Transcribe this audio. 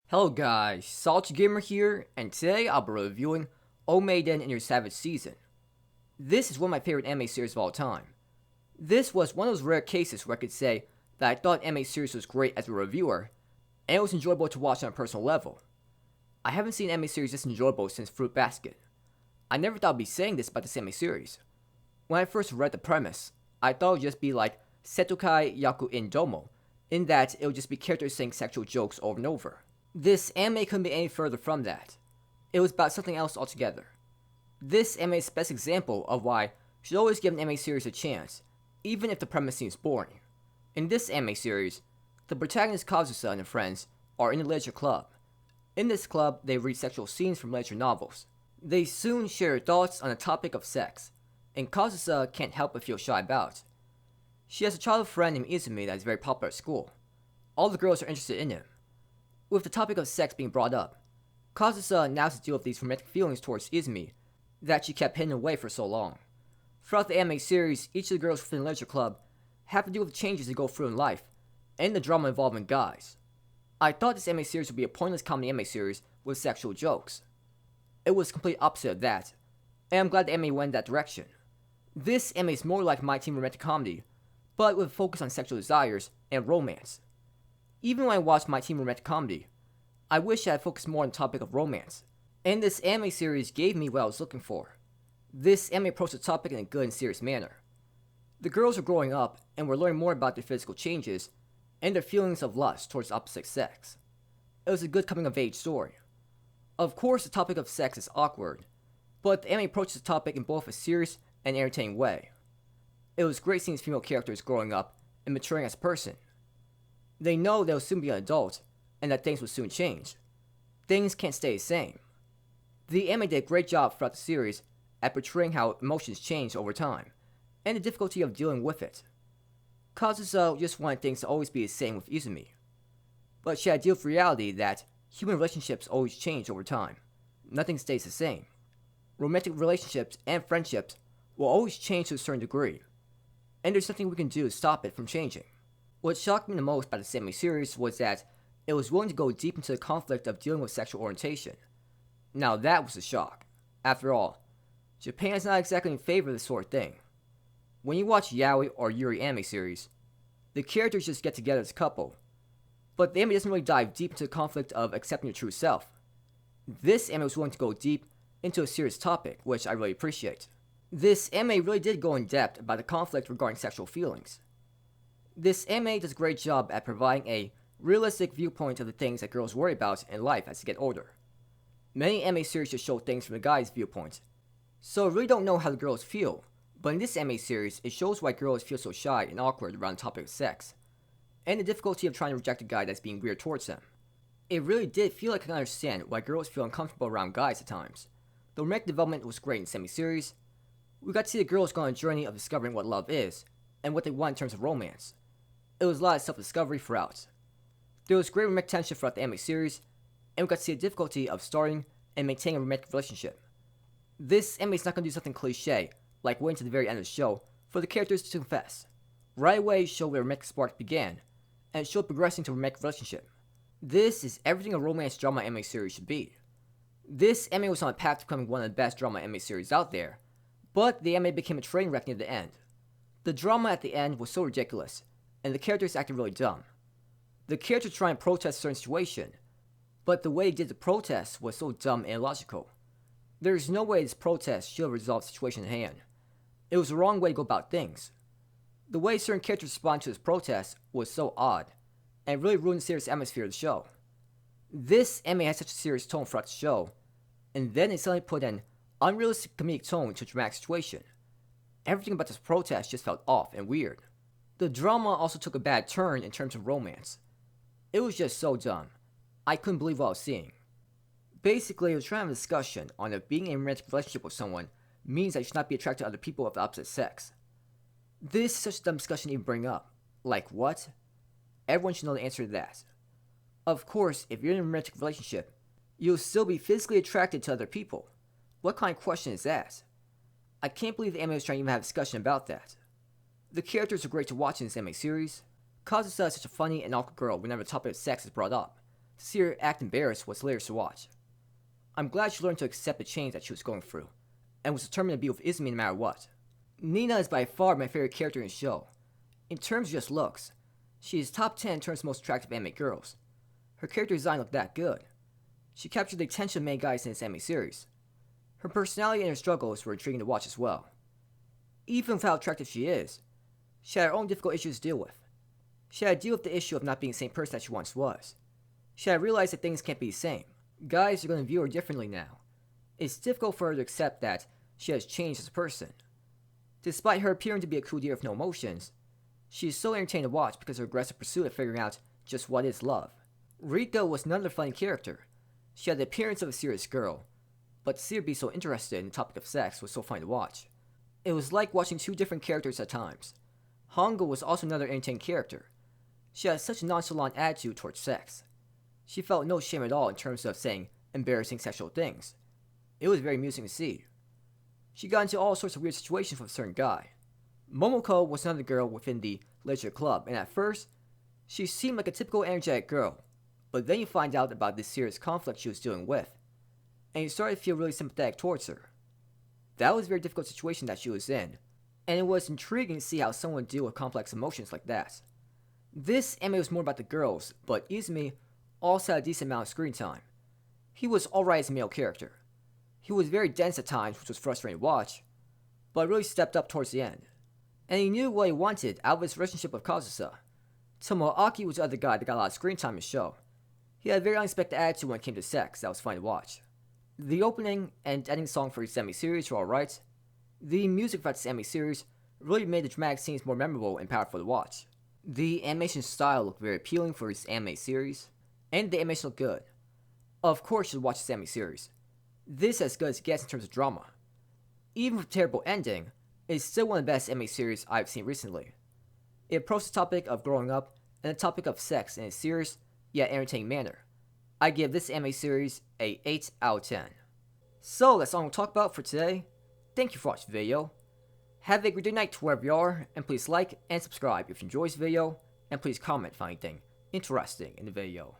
Hello guys, Salty Gamer here, and today I'll be reviewing Maiden in your Savage Season. This is one of my favorite anime series of all time. This was one of those rare cases where I could say that I thought anime series was great as a reviewer, and it was enjoyable to watch on a personal level. I haven't seen an anime series this enjoyable since Fruit Basket. I never thought I'd be saying this about this anime series. When I first read the premise, I thought it would just be like Setokai Yaku in Domo, in that it would just be characters saying sexual jokes over and over. This anime couldn't be any further from that. It was about something else altogether. This anime is the best example of why you should always give an anime series a chance, even if the premise seems boring. In this anime series, the protagonist Kazusa and her friends are in a literature club. In this club, they read sexual scenes from literature novels. They soon share thoughts on the topic of sex, and Kazusa can't help but feel shy about it. She has a childhood friend named Izumi that is very popular at school. All the girls are interested in him. With the topic of sex being brought up, Kazusa now has to deal with these romantic feelings towards Izumi that she kept hidden away for so long. Throughout the anime series, each of the girls within the literature club have to deal with the changes they go through in life, and the drama involving guys. I thought this anime series would be a pointless comedy anime series with sexual jokes. It was the complete opposite of that, and I'm glad the anime went in that direction. This anime is more like My Teen romantic comedy, but with a focus on sexual desires and romance. Even when I watched My Teen romantic comedy, I wish I had focused more on the topic of romance, and this anime series gave me what I was looking for. This anime approached the topic in a good and serious manner. The girls are growing up, and we're learning more about their physical changes and their feelings of lust towards the opposite sex. It was a good coming-of-age story. Of course, the topic of sex is awkward, but the anime approaches the topic in both a serious and entertaining way. It was great seeing these female characters growing up and maturing as a person. They know they'll soon be an adult, and that things will soon change. Things can't stay the same. The anime did a great job throughout the series at portraying how emotions change over time, and the difficulty of dealing with it. Kazusa just wanted things to always be the same with Izumi, but she had to deal with reality that human relationships always change over time. Nothing stays the same. Romantic relationships and friendships will always change to a certain degree, and there's nothing we can do to stop it from changing. What shocked me the most about the anime series was that it was willing to go deep into the conflict of dealing with sexual orientation. Now that was a shock. After all, Japan is not exactly in favor of this sort of thing. When you watch yaoi or yuri anime series, the characters just get together as a couple, but the anime doesn't really dive deep into the conflict of accepting your true self. This anime was willing to go deep into a serious topic, which I really appreciate. This anime really did go in depth about the conflict regarding sexual feelings. This anime does a great job at providing a realistic viewpoint of the things that girls worry about in life as they get older. Many anime series just show things from the guy's viewpoint, so I really don't know how the girls feel, but in this anime series, it shows why girls feel so shy and awkward around the topic of sex, and the difficulty of trying to reject a guy that's being weird towards them. It really did feel like I can understand why girls feel uncomfortable around guys at times. The romantic development was great in this anime series. We got to see the girls go on a journey of discovering what love is, and what they want in terms of romance. It was a lot of self-discovery throughout. There was great romantic tension throughout the anime series, and we got to see the difficulty of starting and maintaining a romantic relationship. This anime is not going to do something cliche, like waiting to the very end of the show for the characters to confess. Right away show where romantic spark began, and show progressing to a romantic relationship. This is everything a romance drama anime series should be. This anime was on a path to becoming one of the best drama anime series out there, but the anime became a train wreck near the end. The drama at the end was so ridiculous, and the characters acted really dumb. The characters tried to protest a certain situation, but the way they did the protest was so dumb and illogical. There is no way this protest should have resolved the situation at hand. It was the wrong way to go about things. The way certain characters responded to this protest was so odd, and it really ruined the serious atmosphere of the show. This anime had such a serious tone throughout the show, and then it suddenly put an unrealistic comedic tone to a dramatic situation. Everything about this protest just felt off and weird. The drama also took a bad turn in terms of romance. It was just so dumb. I couldn't believe what I was seeing. Basically, it was trying to have a discussion on if being in a romantic relationship with someone means that you should not be attracted to other people of the opposite sex. This is such a dumb discussion to even bring up. Like what? Everyone should know the answer to that. Of course, if you're in a romantic relationship, you'll still be physically attracted to other people. What kind of question is that? I can't believe the anime was trying to even have a discussion about that. The characters are great to watch in this anime series. Kazusa is such a funny and awkward girl whenever the topic of sex is brought up, To see her act embarrassed was hilarious to watch. I'm glad she learned to accept the change that she was going through, and was determined to be with Izumi no matter what. Nina is by far my favorite character in the show. In terms of just looks, she is top 10 in terms of most attractive anime girls. Her character design looked that good. She captured the attention of many guys in this anime series. Her personality and her struggles were intriguing to watch as well. Even with how attractive she is, she had her own difficult issues to deal with. She had to deal with the issue of not being the same person that she once was. She had to realize that things can't be the same. Guys are going to view her differently now. It's difficult for her to accept that she has changed as a person. Despite her appearing to be a cool deer with no emotions, she is so entertaining to watch because of her aggressive pursuit of figuring out just what is love. Rika was another funny character. She had the appearance of a serious girl, but to see her be so interested in the topic of sex was so fun to watch. It was like watching two different characters at times. Hongo was also another entertaining character. She had such a nonchalant attitude towards sex. She felt no shame at all in terms of saying embarrassing sexual things. It was very amusing to see. She got into all sorts of weird situations with a certain guy. Momoko was another girl within the leisure club, and at first, she seemed like a typical energetic girl, but then you find out about this serious conflict she was dealing with, and you start to feel really sympathetic towards her. That was a very difficult situation that she was in, and it was intriguing to see how someone would deal with complex emotions like that. This anime was more about the girls, but Izumi also had a decent amount of screen time. He was alright as a male character. He was very dense at times, which was frustrating to watch, but really stepped up towards the end. And he knew what he wanted out of his relationship with Kazusa. Tomoaki was the other guy that got a lot of screen time in the show. He had a very unexpected attitude when it came to sex that was fun to watch. The opening and ending song for this anime series were alright. The music for this anime series really made the dramatic scenes more memorable and powerful to watch. The animation style looked very appealing for this anime series, and the animation looked good. Of course you should watch this anime series. This is as good as it gets in terms of drama. Even with a terrible ending, it's still one of the best anime series I've seen recently. It approaches the topic of growing up and the topic of sex in a serious yet entertaining manner. I give this anime series a 8 out of 10. So that's all we'll talk about for today. Thank you for watching the video. Have a great night wherever you are, and please like and subscribe if you enjoyed this video, and please comment if anything interesting in the video.